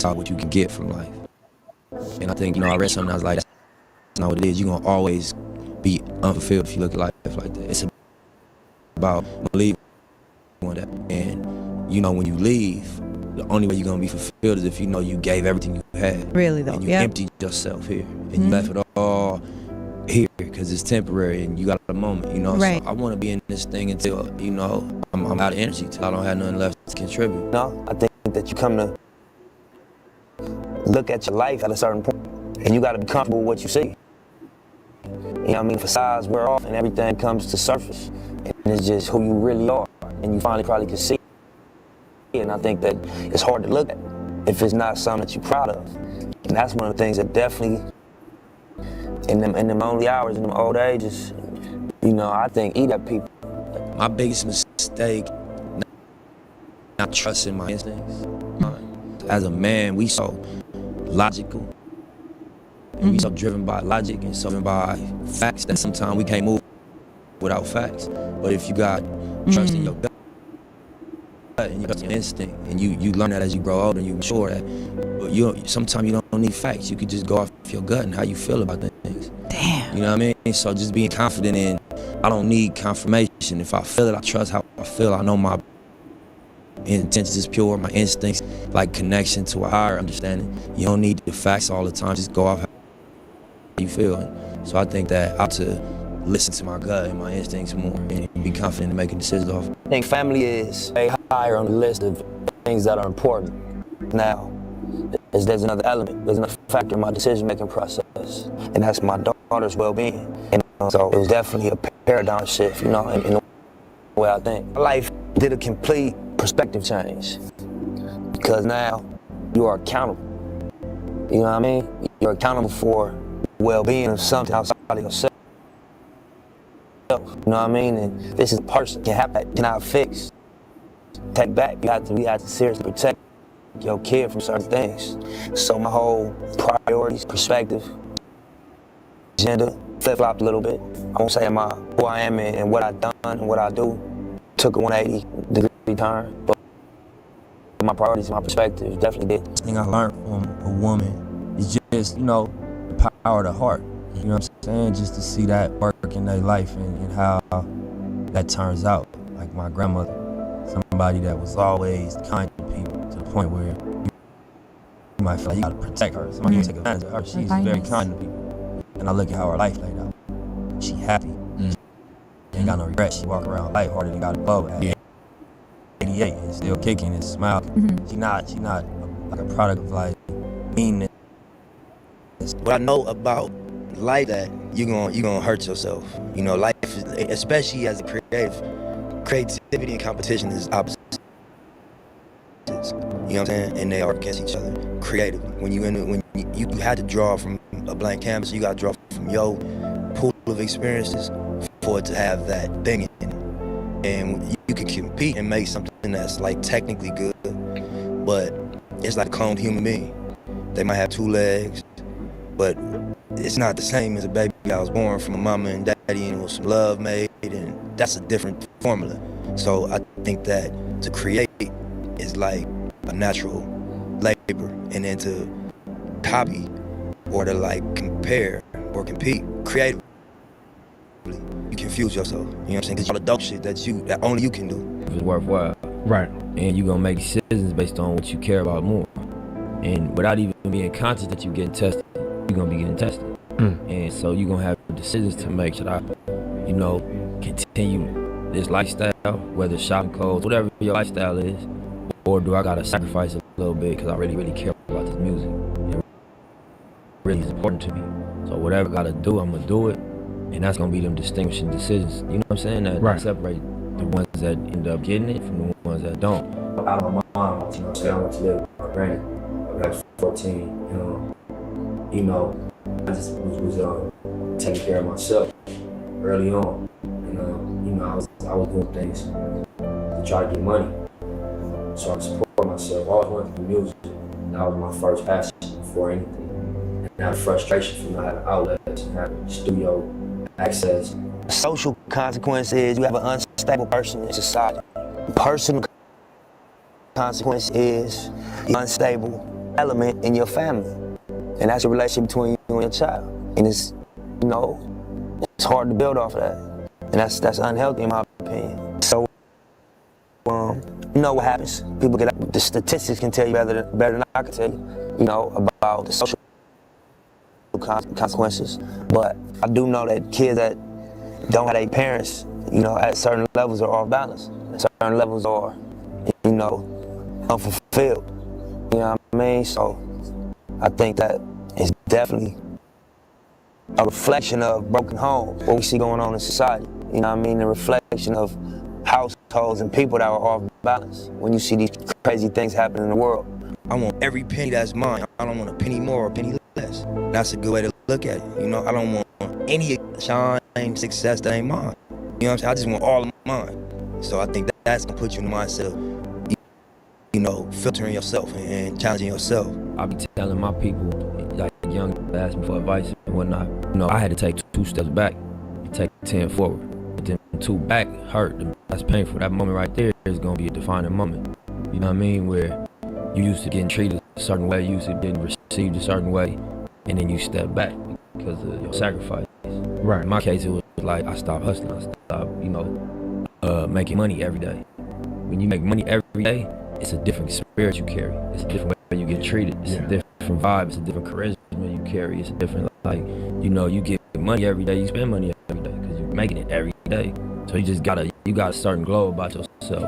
it's all what you can get from life. And I think, I read something, I was like, that's not what it is. You're going to always be unfulfilled if you look at life like that. It's about believing that. And, when you leave, the only way you're going to be fulfilled is if you gave everything you had. Really, though, and you emptied yourself here. And you left it all here because it's temporary and you got a moment, Right. So I want to be in this thing until, I'm out of energy, till I don't have nothing left to contribute. I think that you come to look at your life at a certain point and you got to be comfortable with what you see. Facades wear off and everything comes to surface. And it's just who you really are. And you finally probably can see it. And I think that it's hard to look at if it's not something that you're proud of. And that's one of the things that definitely, in them lonely hours, in them old ages, I think eat at people. My biggest mistake, not trusting my instincts. As a man, we so logical. And we so driven by logic and so driven by facts that sometimes we can't move without facts. But if you got trust in your gut and you trust your instinct, and you learn that as you grow older and you mature that, but sometimes you don't need facts. You could just go off your gut and how you feel about things. Damn. You know what I mean? So just being confident in, I don't need confirmation. If I feel it, I trust how I feel. I know my intentions is pure, my instincts, like connection to a higher understanding. You don't need the facts all the time. Just go off how you feel. So I think that I have to listen to my gut and my instincts more and be confident in making decisions off. I think family is way higher on the list of things that are important. Now, there's another element, there's another factor in my decision-making process, and that's my daughter's well-being. And so it was definitely a paradigm shift, in the way I think. My life did a complete perspective change because now you are accountable. You know what I mean? You're accountable for well-being of something outside of yourself. You know what I mean? And this is a person can have that, cannot fix, take back. We have to seriously protect your kid from certain things. So my whole priorities, perspective, agenda flip-flopped a little bit. I won't say who I am and what I've done and what I do took a 180-degree turn, but my priorities and my perspective definitely did. The thing I learned from a woman is just, the power of the heart. You know what I'm saying? Just to see that work in their life and how that turns out. Like my grandmother, somebody that was always kind to people to the point where you might feel like you gotta protect her. Somebody can take advantage of her. She's very kind to people. And I look at how her life laid out. She happy. She ain't got no regrets. She walk around lighthearted and got a bow at 88 and still kicking and smiling. She not like a product of like meanness. What I know about life that you're gonna hurt yourself. Life is, especially as a creativity and competition is opposites. You know what I'm saying? And they are against each other creatively. When you had to draw from a blank canvas, you gotta draw from your pool of experiences for it to have that thing in it. And you can compete and make something that's like technically good, but it's like a cloned human being. They might have 2 legs, but it's not the same as a baby I was born from a mama and daddy and with some love made, and that's a different formula. So I think that to create is like a natural labor, and then to copy or to like compare or compete creatively, you confuse yourself. You know what I'm saying? Because all the dope shit that only you can do. If it's worthwhile. Right. And you're gonna make decisions based on what you care about more. And without even being conscious that you're getting tested, you're gonna be getting tested. And so you're gonna have decisions to make. Should I, continue this lifestyle, whether shopping clothes, whatever your lifestyle is, or do I gotta sacrifice a little bit because I really, really care about this music? It really is important to me. So whatever I gotta do, I'm gonna do it. And that's gonna be them distinguishing decisions. You know what I'm saying? That separate the ones that end up getting it from the ones that don't. Out of my mom, I went to live with my granny. I was 14, I just was taking care of myself early on. And, I was doing things to try to get money. So I support myself. I always wanted to do music. That was my first passion before anything. And that frustration from not having outlets and having studio access. The social consequence is you have an unstable person in society. The personal consequence is you're unstable element in your family, and that's a relationship between you and your child. And it's, you know, it's hard to build off of that, and that's unhealthy in my opinion. So, you know what happens? People the statistics can tell you better than I can tell you, you know, about the social consequences. But I do know that kids that don't have their parents, you know, at certain levels are off balance. At certain levels are, you know, unfulfilled. You know what I mean? So I think that it's definitely a reflection of broken homes, what we see going on in society. You know what I mean? A reflection of households and people that are off balance when you see these crazy things happening in the world. I want every penny that's mine. I don't want a penny more or a penny less. That's a good way to look at it. You know, I don't want any shine, success that ain't mine. You know what I'm saying? I just want all of mine. So I think that's gonna put you in the mindset of, you know, filtering yourself and challenging yourself. I be telling my people, like young, ask me for advice and whatnot. You know, I had to take 2 steps back and take 10 forward. But then 2 back hurt. That's painful. That moment right there is gonna be a defining moment. You know what I mean? Where you used to getting treated a certain way, you used to getting received a certain way, and then you step back because of your sacrifice. Right. In my case, it was like I stopped hustling. I stopped, you know, making money every day. When you make money every day, it's a different spirit you carry. It's a different way you get treated. It's a different vibe. It's a different charisma you carry. It's a different, like, you know, you get money every day. You spend money every day because you're making it every day. So you just got a certain glow about yourself,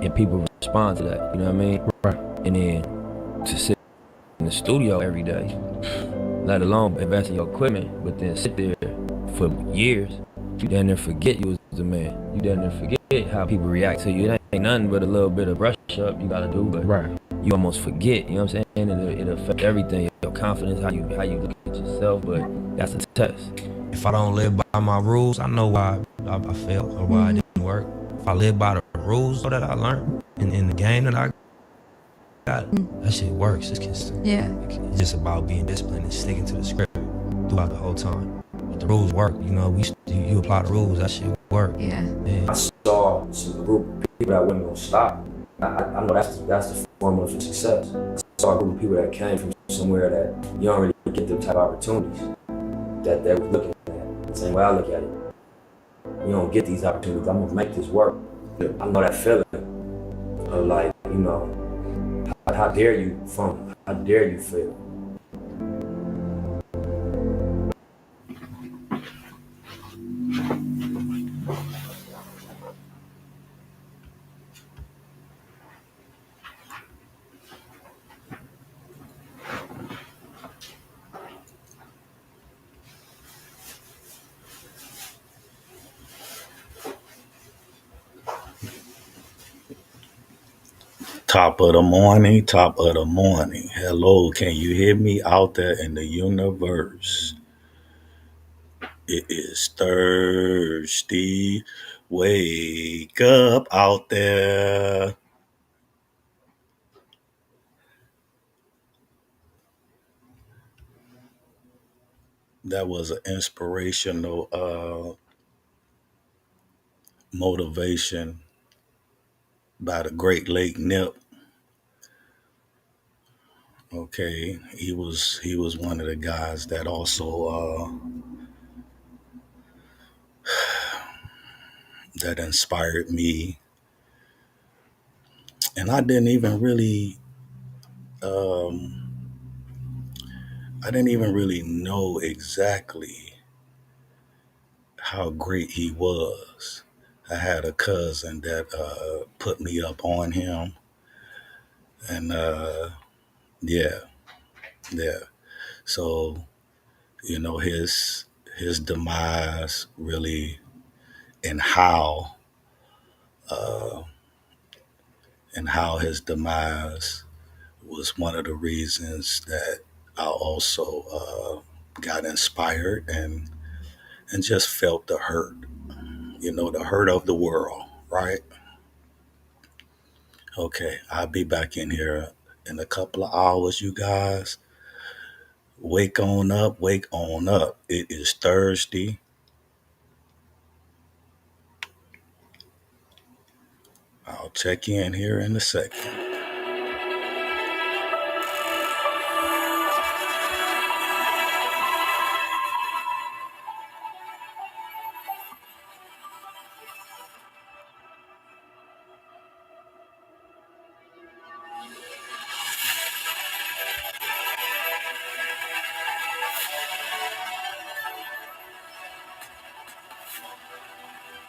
and people respond to that. You know what I mean? Right. And then to sit in the studio every day, let alone invest in your equipment, but then sit there for years, you damn near forget you was a man. You damn near forget how people react to you. It ain't nothing but a little bit of brush up you gotta do, but you almost forget, you know what I'm saying? And it affects everything, your confidence, how you look at yourself, but that's a test. If I don't live by my rules, I know why I failed or why it didn't work. If I live by the rules that I learned in the game that I got, that shit works. It's just about being disciplined and sticking to the script throughout the whole time. But the rules work, you know, you apply the rules, that shit work. Yeah. I saw a group of people that wasn't gonna stop. I know that's the formula for success. I saw a group of people that came from somewhere that you don't really get them type of opportunities that they were looking at. The same way I look at it. You don't get these opportunities, I'm gonna make this work. I know that feeling of like, you know, how dare you fail? Top of the morning, top of the morning. Hello, can you hear me out there in the universe? It is Thursday. Wake up out there. That was an inspirational motivation by the great late Nip. Okay, he was one of the guys that also that inspired me, and I didn't even really know exactly how great he was. I had a cousin that put me up on him, and yeah. So you know his demise really, and how his demise was one of the reasons that I also got inspired and just felt the hurt, you know, the hurt of the world, right? Okay, I'll be back in here in a couple of hours, you guys. Wake on up, wake on up. It is Thursday. I'll check in here in a second.